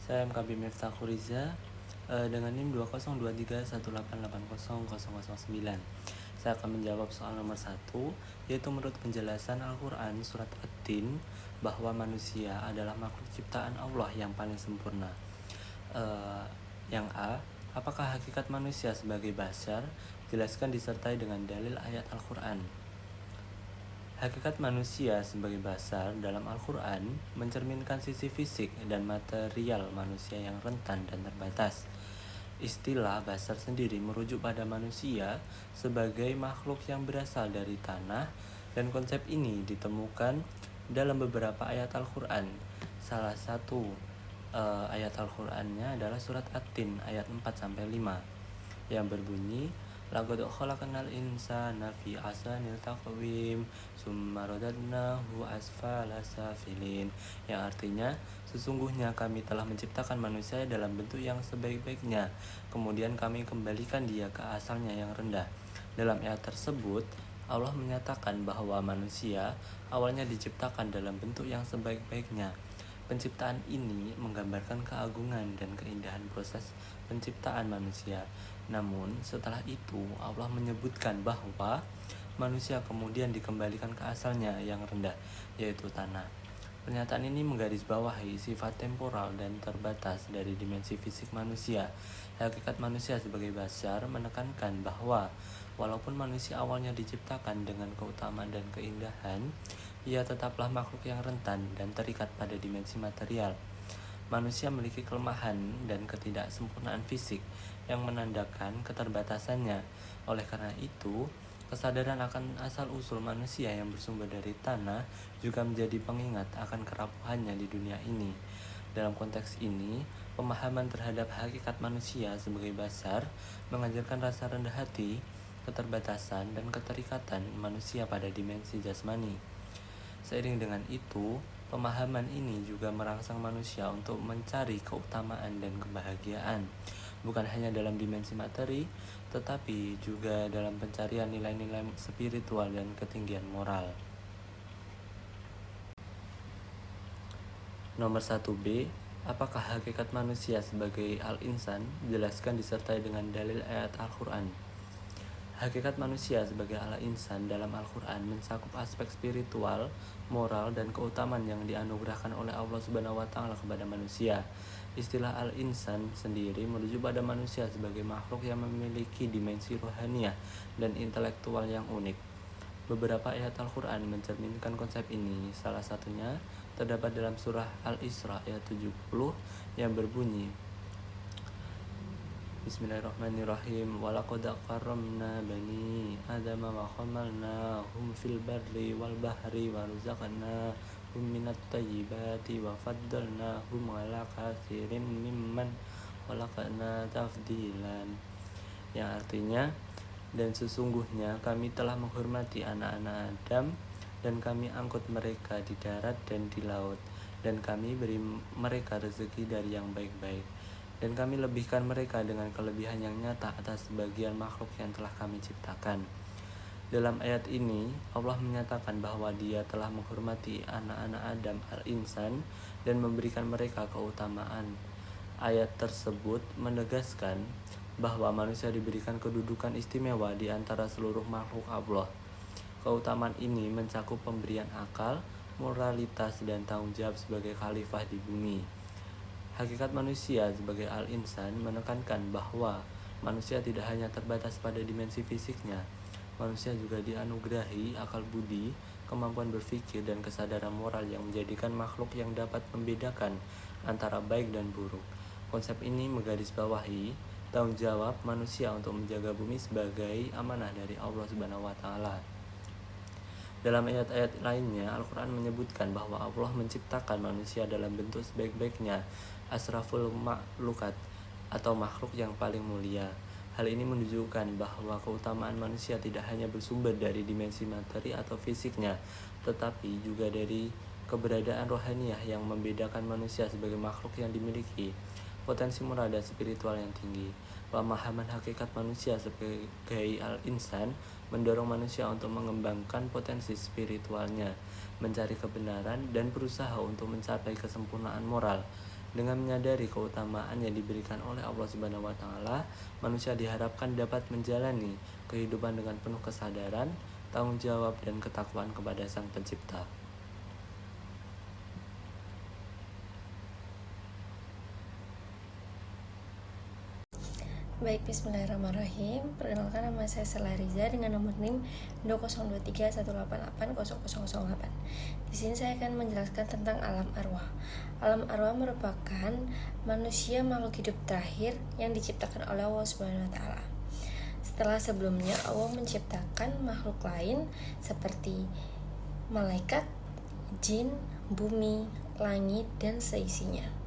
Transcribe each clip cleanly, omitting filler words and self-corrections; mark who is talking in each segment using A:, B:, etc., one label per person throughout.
A: Saya MKB Miftah Khuriza dengan NIM 202318800009. Saya akan menjawab soal nomor 1, yaitu menurut penjelasan Al-Quran surat At-Tin bahwa manusia adalah makhluk ciptaan Allah yang paling sempurna. Yang A, apakah hakikat manusia sebagai bashar? Jelaskan disertai dengan dalil ayat Al-Quran. Hakikat manusia sebagai bashar dalam Al-Quran mencerminkan sisi fisik dan material manusia yang rentan dan terbatas. Istilah bashar sendiri merujuk pada manusia sebagai makhluk yang berasal dari tanah, dan konsep ini ditemukan dalam beberapa ayat Al-Quran. Salah satu ayat Al-Qurannya adalah surat At-Tin ayat 4-5 yang berbunyi, laqad khalaqnal insana fi ahsanil taqwim tsumma radadnahu asfala safilin, yang artinya sesungguhnya kami telah menciptakan manusia dalam bentuk yang sebaik-baiknya, kemudian kami kembalikan dia ke asalnya yang rendah. Dalam ayat tersebut Allah menyatakan bahwa manusia awalnya diciptakan dalam bentuk yang sebaik-baiknya. Penciptaan ini menggambarkan keagungan dan keindahan proses penciptaan manusia. Namun setelah itu Allah menyebutkan bahwa manusia kemudian dikembalikan ke asalnya yang rendah, yaitu tanah. Pernyataan ini menggarisbawahi sifat temporal dan terbatas dari dimensi fisik manusia. Hakikat manusia sebagai bashar menekankan bahwa walaupun manusia awalnya diciptakan dengan keutamaan dan keindahan, ia tetaplah makhluk yang rentan dan terikat pada dimensi material. Manusia memiliki kelemahan dan ketidaksempurnaan fisik yang menandakan keterbatasannya. Oleh karena itu, kesadaran akan asal-usul manusia yang bersumber dari tanah juga menjadi pengingat akan kerapuhannya di dunia ini. Dalam konteks ini, pemahaman terhadap hakikat manusia sebagai bashar mengajarkan rasa rendah hati, keterbatasan, dan keterikatan manusia pada dimensi jasmani. Seiring dengan itu, pemahaman ini juga merangsang manusia untuk mencari keutamaan dan kebahagiaan, bukan hanya dalam dimensi materi, tetapi juga dalam pencarian nilai-nilai spiritual dan ketinggian moral. Nomor 1B, apakah hakikat manusia sebagai al-insan? Jelaskan disertai dengan dalil ayat Al-Quran. Hakikat manusia sebagai al-insan dalam Al-Quran mencakup aspek spiritual, moral, dan keutamaan yang dianugerahkan oleh Allah Subhanahu wa Ta'ala kepada manusia. Istilah al-insan sendiri merujuk pada manusia sebagai makhluk yang memiliki dimensi rohaniah dan intelektual yang unik. Beberapa ayat Al-Quran mencerminkan konsep ini. Salah satunya terdapat dalam surah Al-Isra ayat 70 yang berbunyi, Bismillahirrahmanirrahim. Walaqad karramna bani Adam wa hamalnahum fil barri wal bahri wa razaqnahum minat thayyibati wa faddalnahum ala katsirin mimman khalaqna tafdilan. Yang artinya, dan sesungguhnya kami telah menghormati anak-anak Adam dan kami angkut mereka di darat dan di laut, dan kami beri mereka rezeki dari yang baik-baik, dan kami lebihkan mereka dengan kelebihan yang nyata atas sebagian makhluk yang telah kami ciptakan. Dalam ayat ini, Allah menyatakan bahwa Dia telah menghormati anak-anak Adam al-insan dan memberikan mereka keutamaan. Ayat tersebut menegaskan bahwa manusia diberikan kedudukan istimewa di antara seluruh makhluk Allah. Keutamaan ini mencakup pemberian akal, moralitas, dan tanggung jawab sebagai khalifah di bumi. Hakikat manusia sebagai al-insan menekankan bahwa manusia tidak hanya terbatas pada dimensi fisiknya. Manusia juga dianugerahi akal budi, kemampuan berpikir, dan kesadaran moral yang menjadikan makhluk yang dapat membedakan antara baik dan buruk. Konsep ini menggarisbawahi tanggung jawab manusia untuk menjaga bumi sebagai amanah dari Allah Subhanahu wa Ta'ala. Dalam ayat-ayat lainnya, Al-Quran menyebutkan bahwa Allah menciptakan manusia dalam bentuk sebaik-baiknya, asraful makhlukat, atau makhluk yang paling mulia. Hal ini menunjukkan bahwa keutamaan manusia tidak hanya bersumber dari dimensi materi atau fisiknya, tetapi juga dari keberadaan rohaniah yang membedakan manusia sebagai makhluk yang dimiliki potensi moral dan spiritual yang tinggi. Pemahaman hakikat manusia sebagai al-insan mendorong manusia untuk mengembangkan potensi spiritualnya, mencari kebenaran, dan berusaha untuk mencapai kesempurnaan moral. Dengan menyadari keutamaan yang diberikan oleh Allah Subhanahu wa taala, manusia diharapkan dapat menjalani kehidupan dengan penuh kesadaran, tanggung jawab dan ketakwaan kepada Sang Pencipta.
B: Baik, bismillahirrahmanirrahim. Perkenalkan, nama saya Sela Riza dengan nomor NIM 202318800008. Di sini saya akan menjelaskan tentang alam arwah. Alam arwah merupakan manusia makhluk hidup terakhir yang diciptakan oleh Allah Subhanahu wa taala. Setelah sebelumnya Allah menciptakan makhluk lain seperti malaikat, jin, bumi, langit, dan seisinya.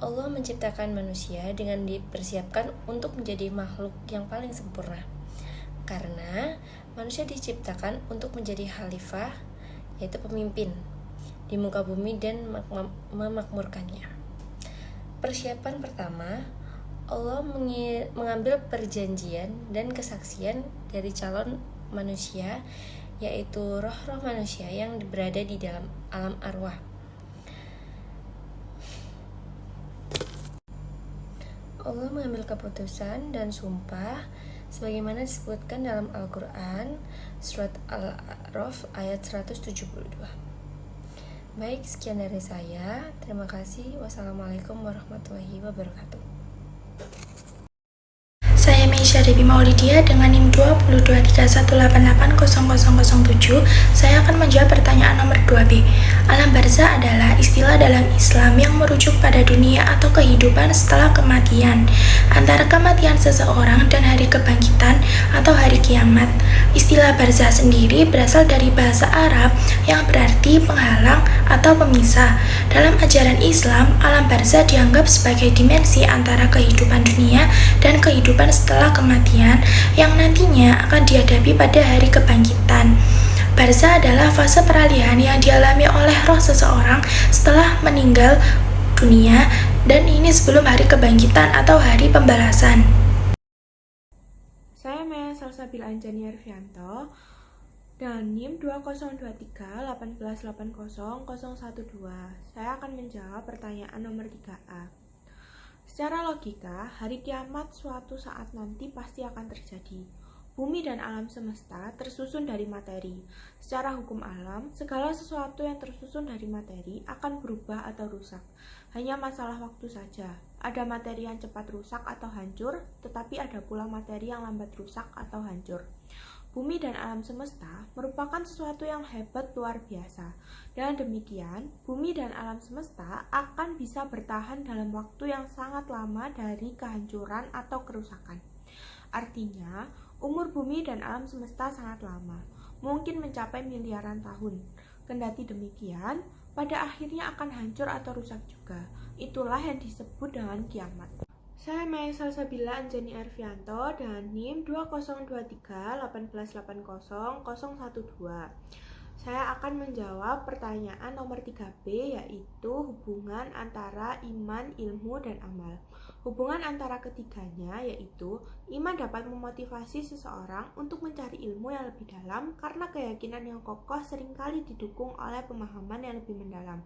B: Allah menciptakan manusia dengan dipersiapkan untuk menjadi makhluk yang paling sempurna. Karena manusia diciptakan untuk menjadi khalifah, yaitu pemimpin di muka bumi dan memakmurkannya. Persiapan pertama, Allah mengambil perjanjian dan kesaksian dari calon manusia, yaitu roh-roh manusia yang berada di dalam alam arwah. Allah mengambil keputusan dan sumpah sebagaimana disebutkan dalam Al-Quran surat Al-A'raf ayat 172. Baik, sekian dari saya. Terima kasih. Wassalamualaikum warahmatullahi wabarakatuh.
C: Saya Meisha Debi Maulidia dengan NIM 22318800007. Saya akan menjawab pertanyaan nomor 2B. Alam barzah adalah istilah dalam Islam yang merujuk pada dunia atau kehidupan setelah kematian, antara kematian seseorang dan hari kebangkitan atau hari kiamat. Istilah barzah sendiri berasal dari bahasa Arab yang berarti penghalang atau pemisah. Dalam ajaran Islam, alam barzah dianggap sebagai dimensi antara kehidupan dunia dan kehidupan setelah kematian yang nantinya akan dihadapi pada hari kebangkitan. Barzah adalah fase peralihan yang dialami oleh roh seseorang setelah meninggal dunia, dan ini sebelum hari kebangkitan atau hari pembalasan.
D: Saya Maya Salsabila Anjani Arfianto dan NIM 202318800012. Saya akan menjawab pertanyaan nomor 3A. Secara logika, hari kiamat suatu saat nanti pasti akan terjadi. Bumi dan alam semesta tersusun dari materi. Secara hukum alam, segala sesuatu yang tersusun dari materi akan berubah atau rusak. Hanya masalah waktu saja. Ada materi yang cepat rusak atau hancur, tetapi ada pula materi yang lambat rusak atau hancur. Bumi dan alam semesta merupakan sesuatu yang hebat luar biasa. Dengan demikian, bumi dan alam semesta akan bisa bertahan dalam waktu yang sangat lama dari kehancuran atau kerusakan. Artinya, umur bumi dan alam semesta sangat lama, mungkin mencapai miliaran tahun. Kendati demikian, pada akhirnya akan hancur atau rusak juga. Itulah yang disebut dengan kiamat. Saya Maya Salsabila Anjani Arfianto dan NIM 202318800012. Saya akan menjawab pertanyaan nomor 3B, yaitu hubungan antara iman, ilmu, dan amal. Hubungan antara ketiganya yaitu iman dapat memotivasi seseorang untuk mencari ilmu yang lebih dalam karena keyakinan yang kokoh seringkali didukung oleh pemahaman yang lebih mendalam.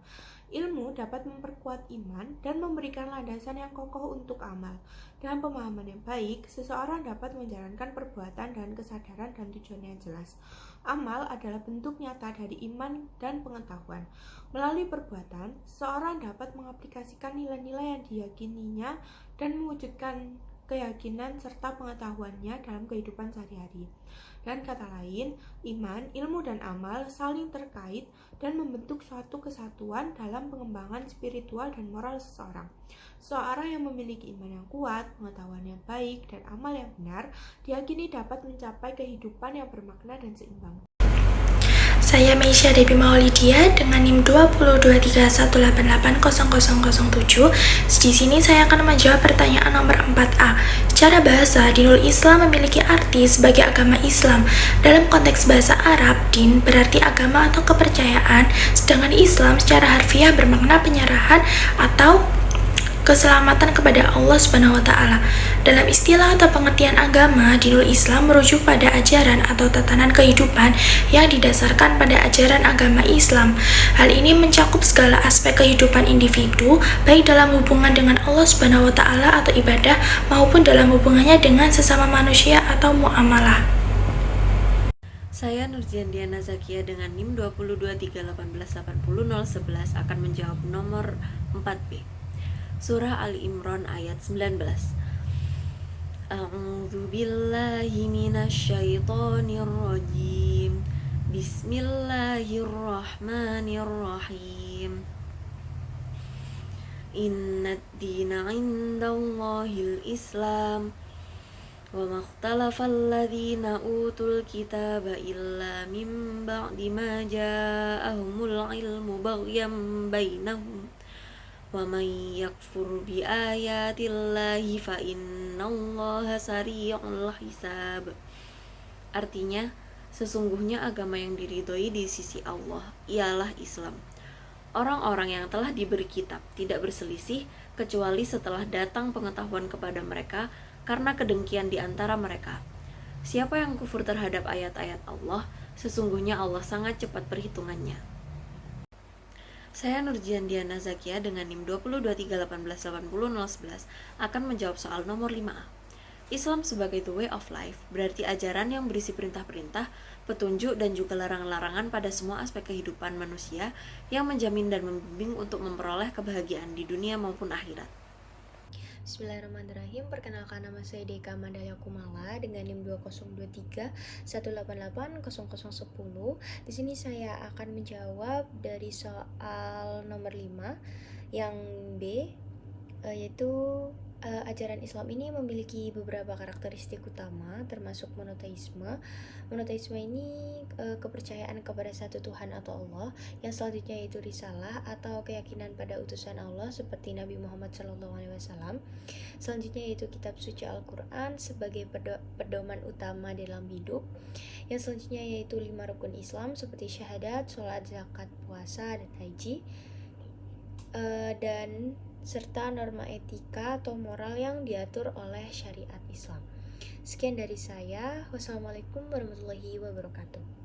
D: Ilmu dapat memperkuat iman dan memberikan landasan yang kokoh untuk amal. Dengan pemahaman yang baik, seseorang dapat menjalankan perbuatan dan kesadaran dan tujuan yang jelas. Amal adalah bentuk nyata dari iman dan pengetahuan. Melalui perbuatan, seseorang dapat mengaplikasikan nilai-nilai yang diyakininya dan mewujudkan keyakinan serta pengetahuannya dalam kehidupan sehari-hari. Dengan kata lain, iman, ilmu, dan amal saling terkait dan membentuk suatu kesatuan dalam pengembangan spiritual dan moral seseorang. Seseorang yang memiliki iman yang kuat, pengetahuan yang baik, dan amal yang benar, diyakini dapat mencapai kehidupan yang bermakna dan seimbang.
C: Saya Meisha Debi Maulidia dengan NIM 202318800007. Di sini saya akan menjawab pertanyaan nomor 4A. Secara bahasa, Dinul Islam memiliki arti sebagai agama Islam. Dalam konteks bahasa Arab, din berarti agama atau kepercayaan, sedangkan Islam secara harfiah bermakna penyerahan atau keselamatan kepada Allah Subhanahu wa taala. Dalam istilah atau pengertian agama, dinul Islam merujuk pada ajaran atau tatanan kehidupan yang didasarkan pada ajaran agama Islam. Hal ini mencakup segala aspek kehidupan individu, baik dalam hubungan dengan Allah Subhanahu wa taala atau ibadah maupun dalam hubungannya dengan sesama manusia atau muamalah.
E: Saya Nurjian Diana Zakia dengan NIM 22318800111 akan menjawab nomor 4B. Surah Ali Imran ayat 19. A'udzu billahi minasyaitonir rajim. Bismillahirrahmanirrahim. Innad dina 'indallahil Islam. Wa makhtalafal ladzina utul kitaba illa min ba'di ma ja'ahumul ilmu baghyan bainahum wa may yakfur bi ayatillahi fa innallaha sari'ul hisab. Artinya, sesungguhnya agama yang diridhoi di sisi Allah ialah Islam. Orang-orang yang telah diberi kitab tidak berselisih kecuali setelah datang pengetahuan kepada mereka karena kedengkian di antara mereka. Siapa yang kufur terhadap ayat-ayat Allah, sesungguhnya Allah sangat cepat perhitungannya. Saya Nurjian Diana Zakia dengan NIM 22318800111 akan menjawab soal nomor 5A. Islam sebagai the way of life berarti ajaran yang berisi perintah-perintah, petunjuk dan juga larangan-larangan pada semua aspek kehidupan manusia yang menjamin dan membimbing untuk memperoleh kebahagiaan di dunia maupun akhirat.
B: Bismillahirrahmanirrahim. Perkenalkan, nama saya Deka Mandalia Kumala dengan NIM 20318800010. Di sini saya akan menjawab dari soal nomor 5 yang B, yaitu ajaran Islam ini memiliki beberapa karakteristik utama, termasuk monoteisme. Monoteisme ini kepercayaan kepada satu Tuhan atau Allah. Yang selanjutnya yaitu risalah atau keyakinan pada utusan Allah seperti Nabi Muhammad SAW. Selanjutnya yaitu kitab suci Al-Quran sebagai pedoman utama dalam hidup. Yang selanjutnya yaitu 5 rukun Islam seperti syahadat, sholat, zakat, puasa, dan haji. Dan serta norma etika atau moral yang diatur oleh syariat Islam. Sekian dari saya. Wassalamualaikum warahmatullahi wabarakatuh.